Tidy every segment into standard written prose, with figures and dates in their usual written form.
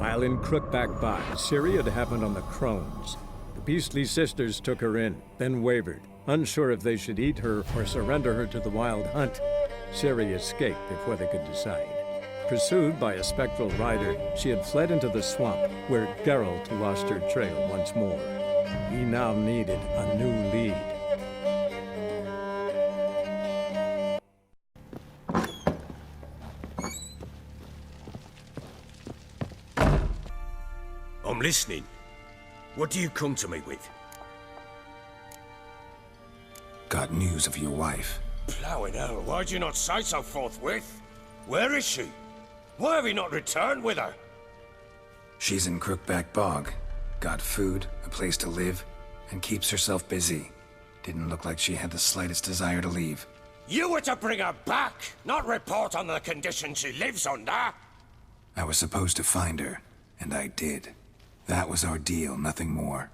While in Crookback Bog, Ciri had happened on the Crones. The beastly sisters took her in, then wavered, unsure if they should eat her or surrender her to the Wild Hunt. Ciri escaped before they could decide. Pursued by a spectral rider, she had fled into the swamp, where Geralt lost her trail once more. He now needed a new lead. I'm listening. What do you come to me with? Got news of your wife. Plowing hell, why'd you not say so forthwith? Where is she? Why have you not returned with her? She's in Crookback Bog. Got food, a place to live, and keeps herself busy. Didn't look like she had the slightest desire to leave. You were to bring her back, not report on the conditions she lives under. I was supposed to find her, and I did. That was our deal, nothing more.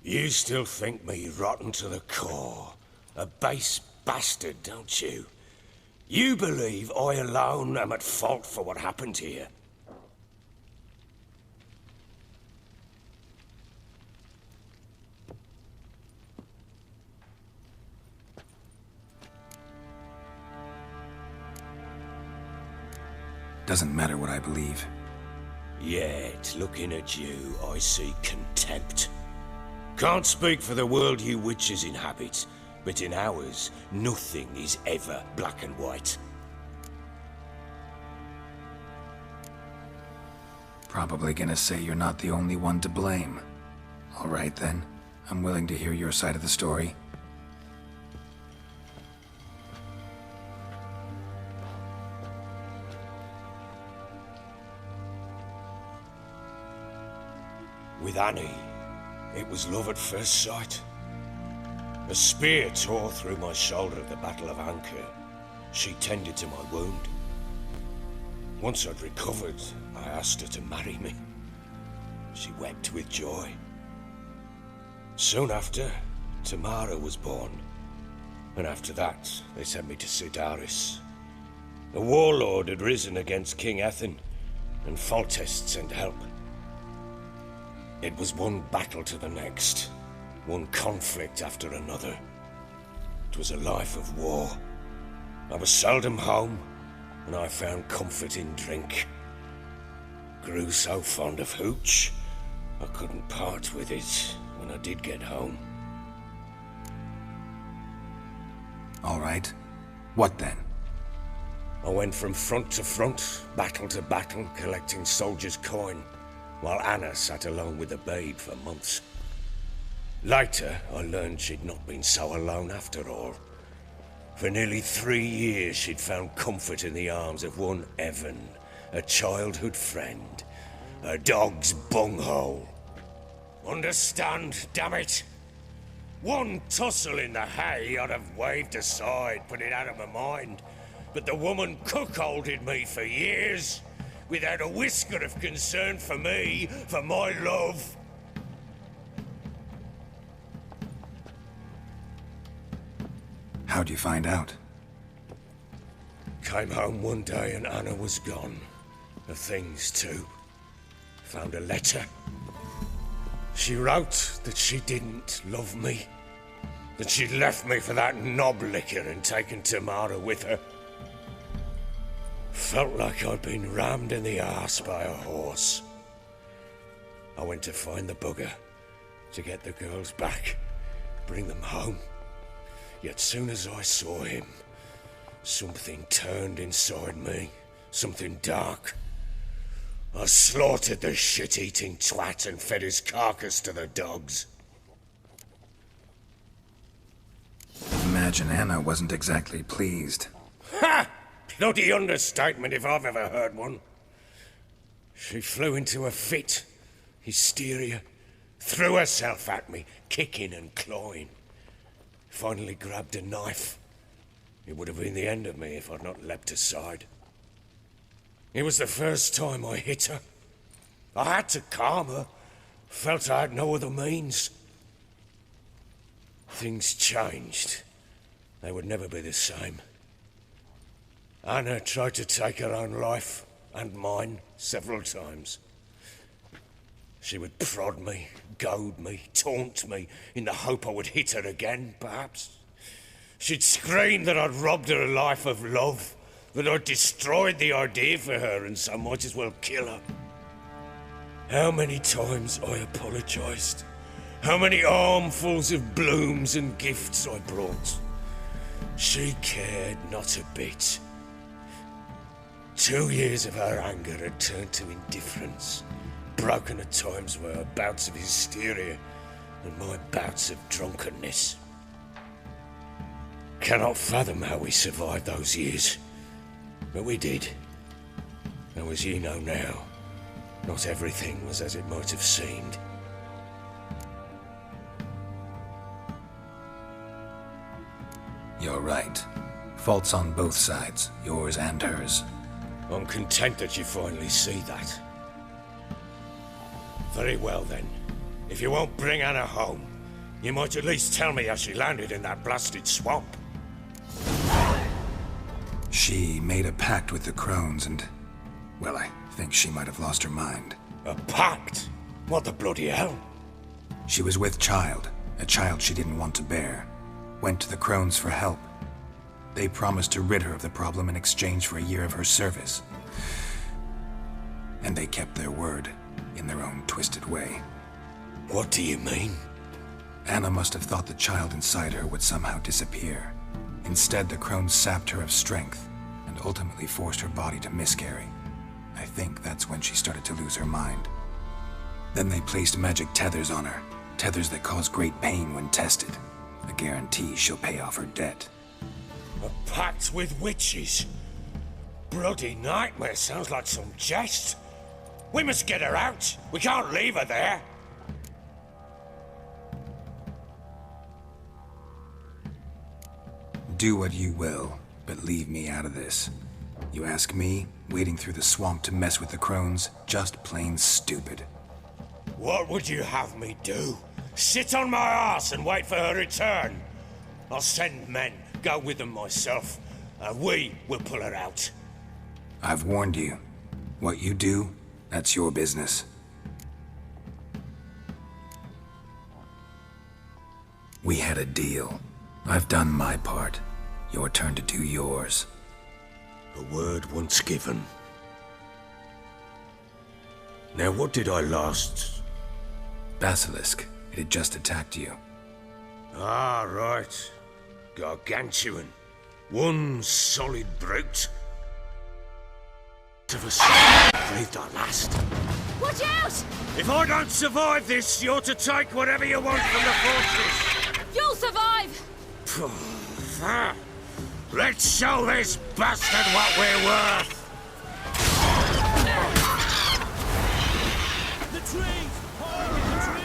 You still think me rotten to the core. A base bastard, don't you? You believe I alone am at fault for what happened here. Doesn't matter what I believe. Yet, looking at you, I see contempt. Can't speak for the world you witches inhabit, but in ours, nothing is ever black and white. Probably gonna say you're not the only one to blame. All right then, I'm willing to hear your side of the story. With Annie, it was love at first sight. A spear tore through my shoulder at the Battle of Anchor. She tended to my wound. Once I'd recovered, I asked her to marry me. She wept with joy. Soon after, Tamara was born. And after that, they sent me to Sidaris. A warlord had risen against King Ethan, and Foltest sent help. It was one battle to the next, one conflict after another. It was a life of war. I was seldom home, and I found comfort in drink. Grew so fond of hooch, I couldn't part with it when I did get home. All right. What then? I went from front to front, battle to battle, collecting soldiers' coin, while Anna sat alone with the babe for months. Later, I learned she'd not been so alone after all. For nearly 3 years, she'd found comfort in the arms of one Evan, a childhood friend, a dog's bunghole. Understand, damn it? One tussle in the hay I'd have waved aside, put it out of my mind. But the woman cuckolded me for years, without a whisker of concern for me, for my love. How'd you find out? Came home one day and Anna was gone. Her things too. Found a letter. She wrote that she didn't love me. That she'd left me for that knob licker and taken Tamara with her. Felt like I'd been rammed in the arse by a horse. I went to find the bugger, to get the girls back, bring them home. Yet soon as I saw him, something turned inside me, something dark. I slaughtered the shit-eating twat and fed his carcass to the dogs. Imagine Anna wasn't exactly pleased. Ha! Bloody understatement if I've ever heard one. She flew into a fit, hysteria, threw herself at me, kicking and clawing. Finally grabbed a knife. It would have been the end of me if I'd not leapt aside. It was the first time I hit her. I had to calm her. Felt I had no other means. Things changed. They would never be the same. Anna tried to take her own life, and mine, several times. She would prod me, goad me, taunt me, in the hope I would hit her again, perhaps. She'd scream that I'd robbed her life of love, that I'd destroyed the idea for her and so might as well kill her. How many times I apologized. How many armfuls of blooms and gifts I brought. She cared not a bit. 2 years of her anger had turned to indifference, broken at times by her bouts of hysteria and my bouts of drunkenness. Cannot fathom how we survived those years, but we did. And as you know now, not everything was as it might have seemed. You're right. Faults on both sides, yours and hers. I'm content that you finally see that. Very well then. If you won't bring Anna home, you might at least tell me how she landed in that blasted swamp. She made a pact with the crones and... well, I think she might have lost her mind. A pact? What the bloody hell? She was with child, a child she didn't want to bear. Went to the crones for help. They promised to rid her of the problem in exchange for a year of her service. And they kept their word, in their own twisted way. What do you mean? Anna must have thought the child inside her would somehow disappear. Instead, the crones sapped her of strength, and ultimately forced her body to miscarry. I think that's when she started to lose her mind. Then they placed magic tethers on her, tethers that cause great pain when tested. A guarantee she'll pay off her debt. A pact with witches? Bloody nightmare, sounds like some jest. We must get her out. We can't leave her there. Do what you will, but leave me out of this. You ask me, wading through the swamp to mess with the crones, just plain stupid. What would you have me do? Sit on my ass and wait for her return? I'll send men, go with them myself, and we will pull her out. I've warned you. What you do, that's your business. We had a deal. I've done my part. Your turn to do yours. A word once given. Now what did I last... Basilisk. It had just attacked you. Ah, right. Gargantuan. One solid brute. Of us breathed our last. Watch out! If I don't survive this, you're to take whatever you want from the fortress. You'll survive! Let's show this bastard what we're worth. The trees! The trees!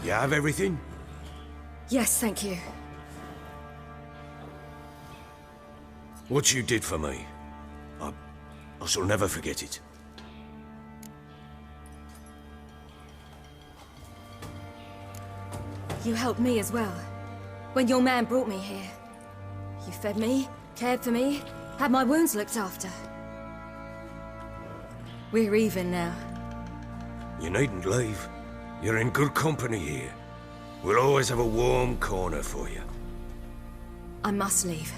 You have everything? Yes, thank you. What you did for me, I shall never forget it. You helped me as well. When your man brought me here. You fed me, cared for me, had my wounds looked after. We're even now. You needn't leave. You're in good company here. We'll always have a warm corner for you. I must leave.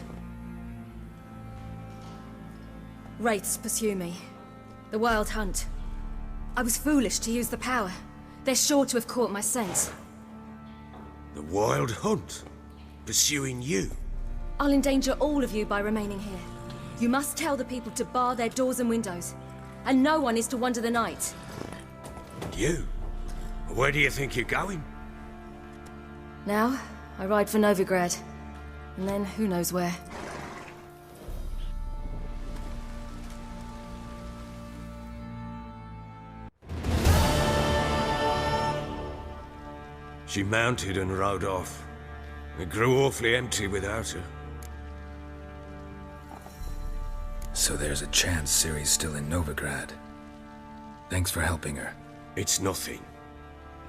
Wraiths pursue me. The Wild Hunt. I was foolish to use the power. They're sure to have caught my scent. The Wild Hunt? Pursuing you? I'll endanger all of you by remaining here. You must tell the people to bar their doors and windows. And no one is to wander the night. You? Where do you think you're going? Now, I ride for Novigrad. And then, who knows where. She mounted and rode off. It grew awfully empty without her. So there's a chance Ciri's still in Novigrad. Thanks for helping her. It's nothing.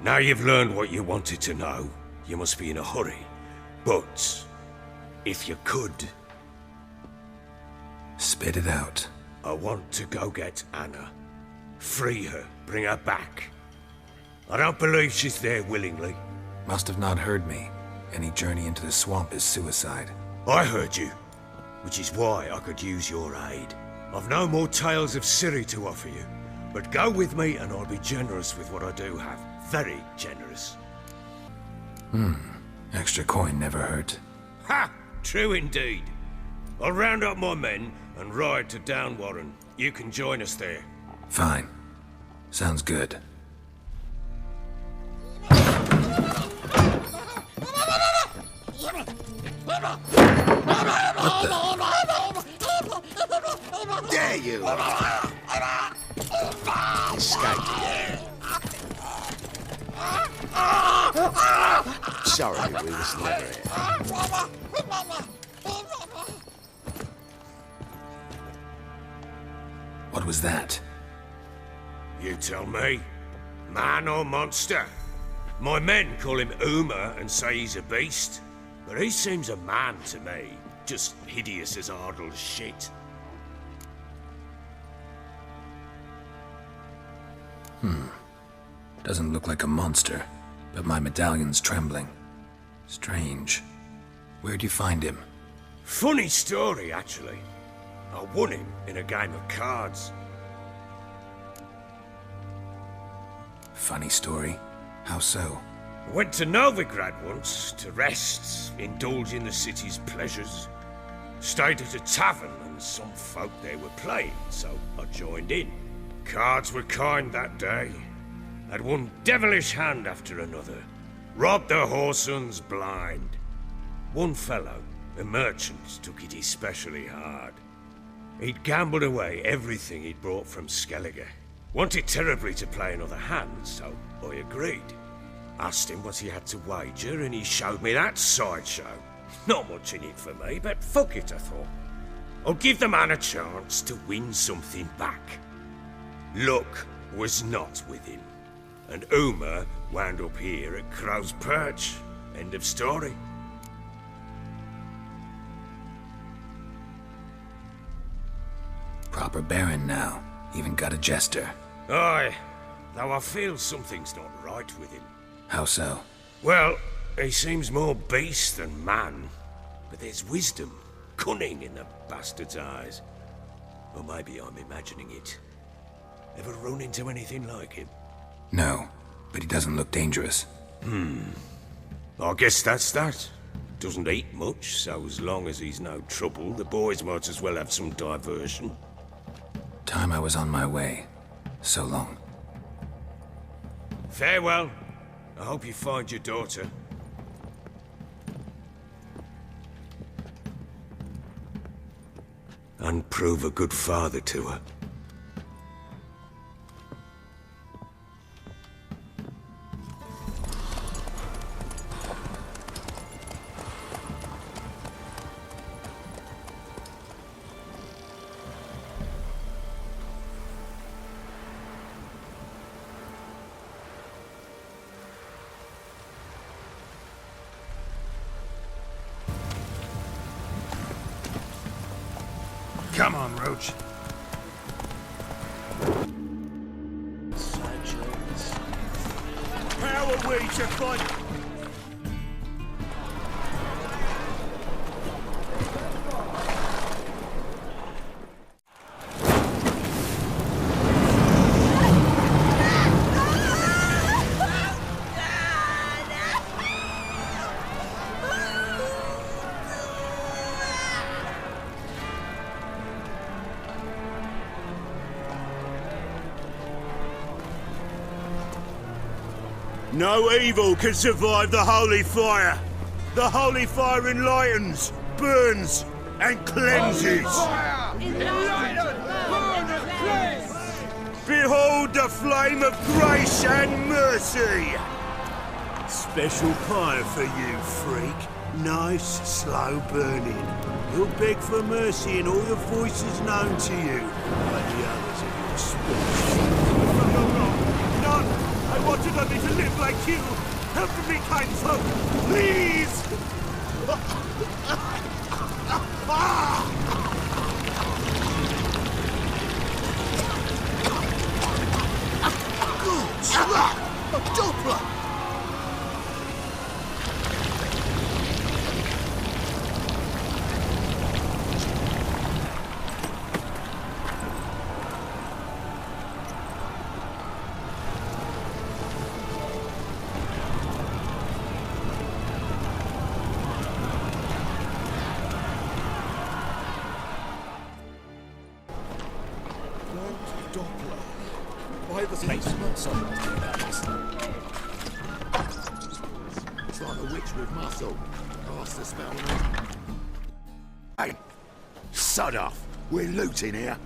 Now you've learned what you wanted to know, you must be in a hurry. But, if you could... Spit it out. I want to go get Anna. Free her, bring her back. I don't believe she's there willingly. Must have not heard me. Any journey into the swamp is suicide. I heard you, which is why I could use your aid. I've no more tales of Ciri to offer you, but go with me and I'll be generous with what I do have. Very generous. Extra coin never hurt. Ha! True indeed. I'll round up my men and ride to Downwarren. You can join us there. Fine. Sounds good. Dare you! Escape. Sorry, we was never here. What was that? You tell me. Man or monster? My men call him Uma and say he's a beast. But he seems a man to me. Just hideous as Ardle's shit. Doesn't look like a monster, but my medallion's trembling. Strange. Where'd you find him? Funny story, actually. I won him in a game of cards. Funny story? How so? I went to Novigrad once to rest, indulge in the city's pleasures. Stayed at a tavern and some folk there were playing, so I joined in. Cards were kind that day. Had one devilish hand after another. Robbed the whoresons blind. One fellow, a merchant, took it especially hard. He'd gambled away everything he'd brought from Skellige. Wanted terribly to play another hand, so I agreed. Asked him what he had to wager, and he showed me that sideshow. Not much in it for me, but fuck it, I thought. I'll give the man a chance to win something back. Luck was not with him, and Uma wound up here at Crow's Perch. End of story. Proper baron now. Even got a jester. Aye, though I feel something's not right with him. How so? Well, he seems more beast than man, but there's wisdom, cunning in the bastard's eyes. Or maybe I'm imagining it. Ever run into anything like him? No, but he doesn't look dangerous. I guess that's that. Doesn't eat much, so as long as he's no trouble, the boys might as well have some diversion. Time I was on my way. So long. Farewell. I hope you find your daughter. And prove a good father to her. Come on, Roach. How are we to fight? No evil can survive the holy fire. The holy fire enlightens, burns, and cleanses. Behold the flame of grace and mercy. Special fire for you, freak. Nice, slow burning. You'll beg for mercy in all the voices known to you by the others of your species. None! I wanted only to live like you! Help me, kind folk! Please! Good slap! A doppler! It's like a witch with muscle. Cast the spell. Hey, sod off. We're looting here.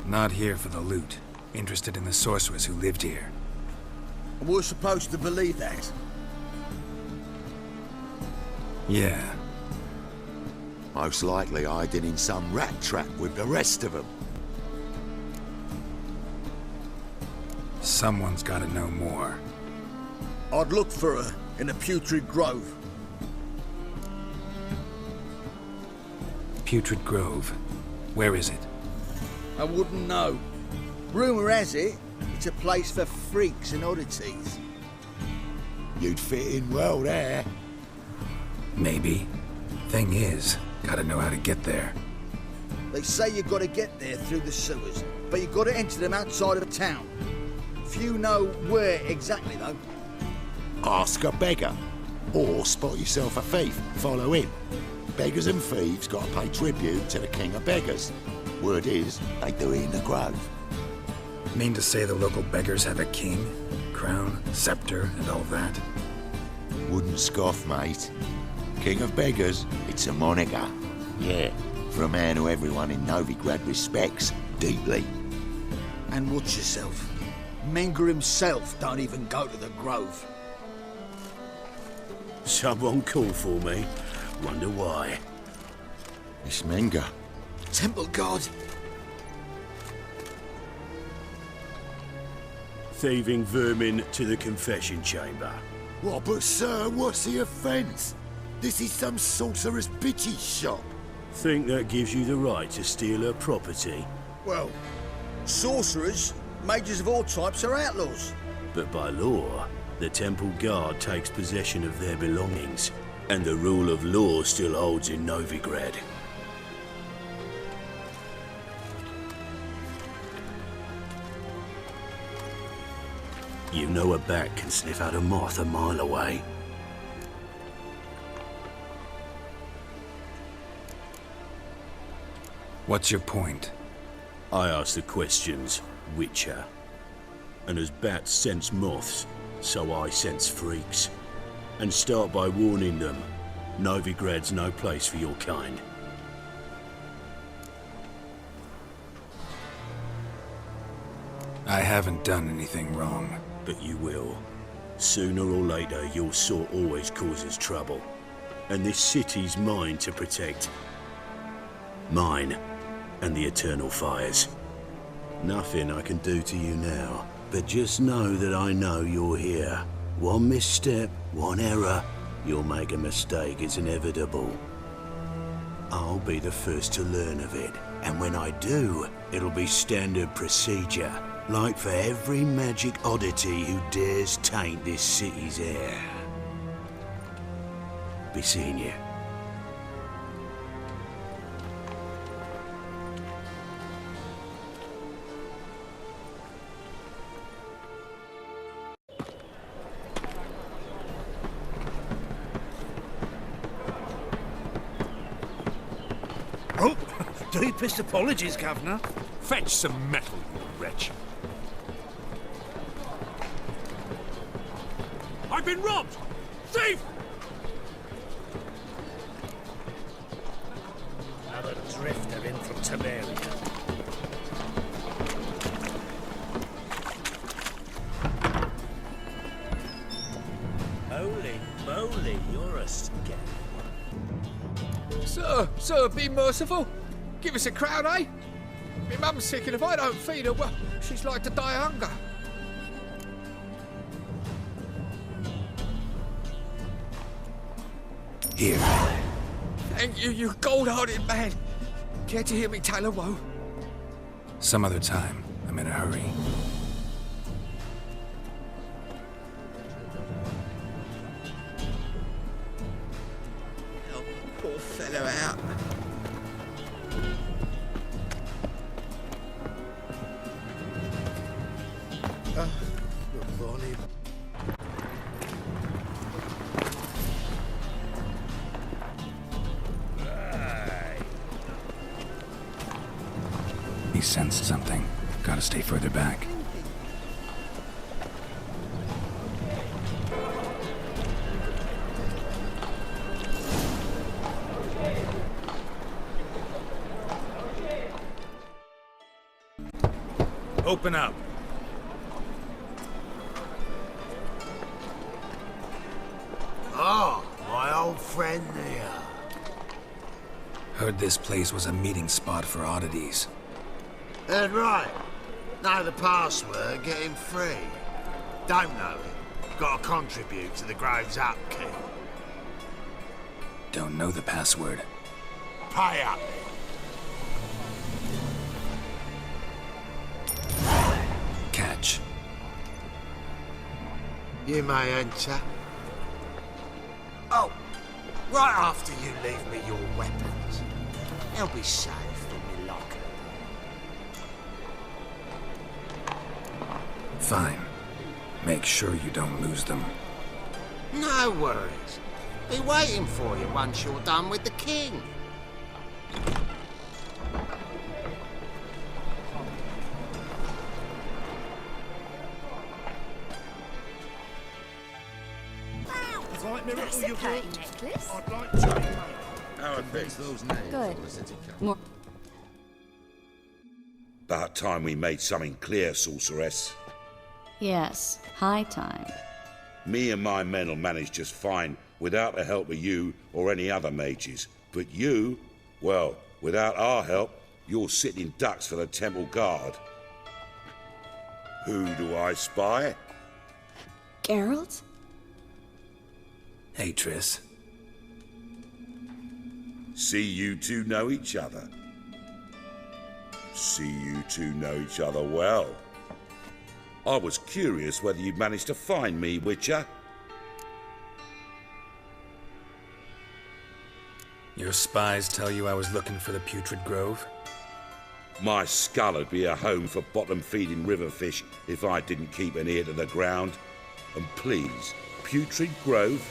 Not here for the loot. Interested in the sorcerers who lived here. We're supposed to believe that. Yeah. Most likely hiding in some rat trap with the rest of them. Someone's gotta know more. I'd look for her in the Putrid Grove. Putrid Grove. Where is it? I wouldn't know. Rumour has it, it's a place for freaks and oddities. You'd fit in well there. Maybe. Thing is, gotta know how to get there. They say you gotta get there through the sewers, but you gotta enter them outside of town. Few know where exactly, though. Ask a beggar. Or spot yourself a thief, follow him. Beggars and thieves gotta pay tribute to the king of beggars. Word is, they do it in the grove. Mean to say the local beggars have a king, crown, scepter, and all that? Wouldn't scoff, mate. King of beggars, it's a moniker. Yeah, for a man who everyone in Novigrad respects deeply. And watch yourself. Menger himself don't even go to the Grove. Someone called for me. Wonder why. It's Menger. Temple God. Thieving vermin to the confession chamber. What, but sir, what's the offence? This is some sorcerer's bitch's shop. Think that gives you the right to steal her property? Well, sorcerers, mages of all types are outlaws. But by law, the temple guard takes possession of their belongings, and the rule of law still holds in Novigrad. You know a bat can sniff out a moth a mile away. What's your point? I ask the questions, Witcher. And as bats sense moths, so I sense freaks. And start by warning them, Novigrad's no place for your kind. I haven't done anything wrong. But you will. Sooner or later, your sort always causes trouble. And this city's mine to protect. Mine and the eternal fires. Nothing I can do to you now, but just know that I know you're here. One misstep, one error, You'll make a mistake, it's inevitable. I'll be the first to learn of it, and when I do, it'll be standard procedure, like for every magic oddity who dares taint this city's air. Be seeing you. Oh, deepest apologies, Governor. Fetch some metal, you wretch. I've been robbed! Thief! Another drifter in from Tiberias. Holy moly, you're a scary one. Sir, be merciful. Give us a crown, eh? My mum's sick, and if I don't feed her, well, she's like to die of hunger. Here. Thank you, you gold-hearted man. Care to hear me tell a woe? Some other time. I'm in a hurry. Help the poor fellow out. Good morning. He sensed something. Gotta stay further back. Open up. Ah, my old friend there. Heard this place was a meeting spot for oddities. Heard right. Know the password, get him free. Don't know it. Got to contribute to the Grove's upkeep. Don't know the password. Pay up. Catch. You may enter. Oh, right after you leave me your weapons. They'll be safe in your locker. Fine. Make sure you don't lose them. No worries. Be waiting for you once you're done with the king. That's a pretty necklace. I'd like to. How are things? Those names Good. on the city council. More. About time we made something clear, sorceress. Yes, high time. Me and my men'll manage just fine without the help of you or any other mages. But you, well, without our help, you're sitting ducks for the temple guard. Who do I spy? Geralt? Hey, Triss. See you two know each other. See you two know each other well. I was curious whether you'd managed to find me, Witcher. Your spies tell you I was looking for the Putrid Grove? My skull'd be a home for bottom-feeding river fish if I didn't keep an ear to the ground. And please, Putrid Grove?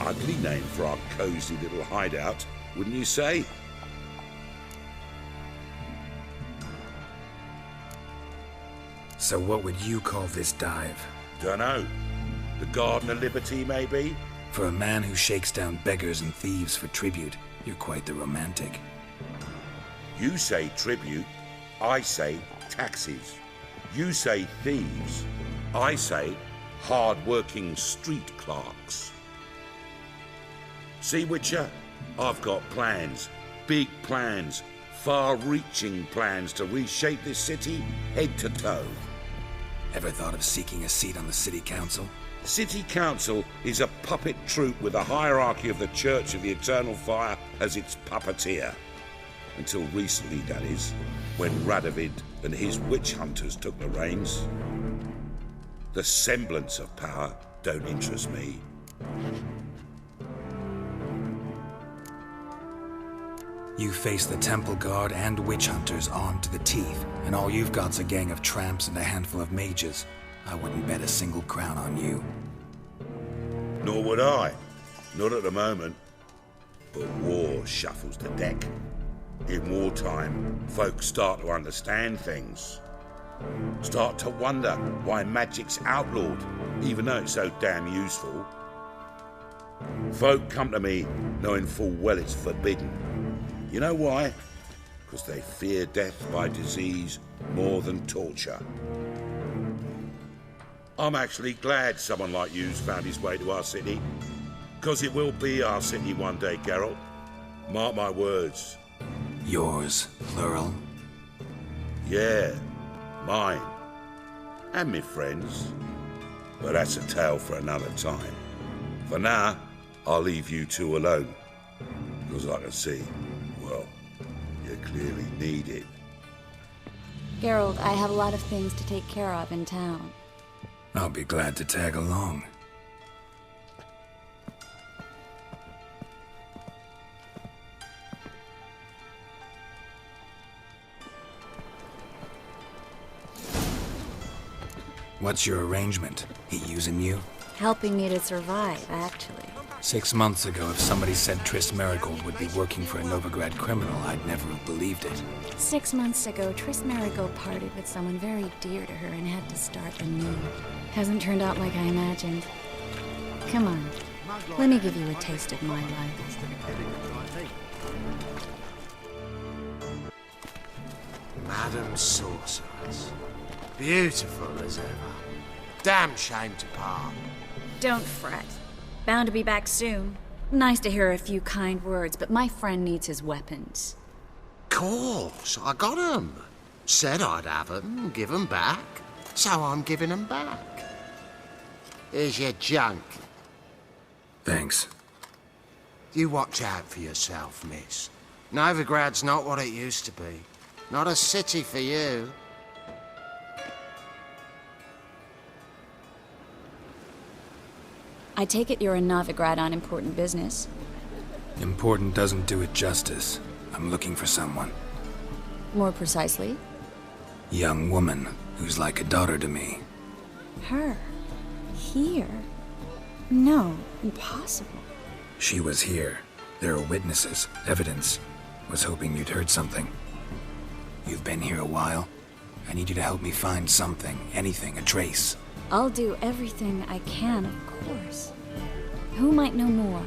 Ugly name for our cosy little hideout, wouldn't you say? So what would you call this dive? Dunno. The Garden of Liberty, maybe? For a man who shakes down beggars and thieves for tribute, you're quite the romantic. You say tribute, I say taxes. You say thieves, I say hard-working street clerks. See, Witcher, I've got plans, big plans, far-reaching plans to reshape this city head to toe. Ever thought of seeking a seat on the city council? City Council is a puppet troupe with a hierarchy of the Church of the Eternal Fire as its puppeteer. Until recently, that is, when Radovid and his witch hunters took the reins. The semblance of power don't interest me. You face the Temple Guard and witch hunters armed to the teeth, and all you've got's a gang of tramps and a handful of mages. I wouldn't bet a single crown on you. Nor would I. Not at the moment. But war shuffles the deck. In wartime, folks start to understand things. Start to wonder why magic's outlawed, even though it's so damn useful. Folk come to me knowing full well it's forbidden. You know why? Because they fear death by disease more than torture. I'm actually glad someone like you's found his way to our city. Because it will be our city one day, Geralt. Mark my words. Yours, plural? Yeah, mine. And me friends. But that's a tale for another time. For now, I'll leave you two alone. Because I can see, well, you clearly need it. Geralt, I have a lot of things to take care of in town. I'll be glad to tag along. What's your arrangement? He using you? Helping me to survive, actually. 6 months ago, if somebody said Triss Merigold would be working for a Novigrad criminal, I'd never have believed it. 6 months ago, Triss Merigold parted with someone very dear to her and had to start anew. Hasn't turned out like I imagined. Come on, let me give you a taste of my life. Madam Sorceress. Beautiful as ever. Damn shame to part. Don't fret. Bound to be back soon. Nice to hear a few kind words, but my friend needs his weapons. Course, I got 'em. Said I'd have 'em, give 'em back. So I'm giving 'em back. Here's your junk. Thanks. You watch out for yourself, miss. Novigrad's not what it used to be. Not a city for you. I take it you're in Novigrad on important business. Important doesn't do it justice. I'm looking for someone. More precisely? Young woman who's like a daughter to me. Her? Here? No, impossible. She was here. There are witnesses, evidence. Was hoping you'd heard something. You've been here a while. I need you to help me find something, anything, a trace. I'll do everything I can, of course. Who might know more?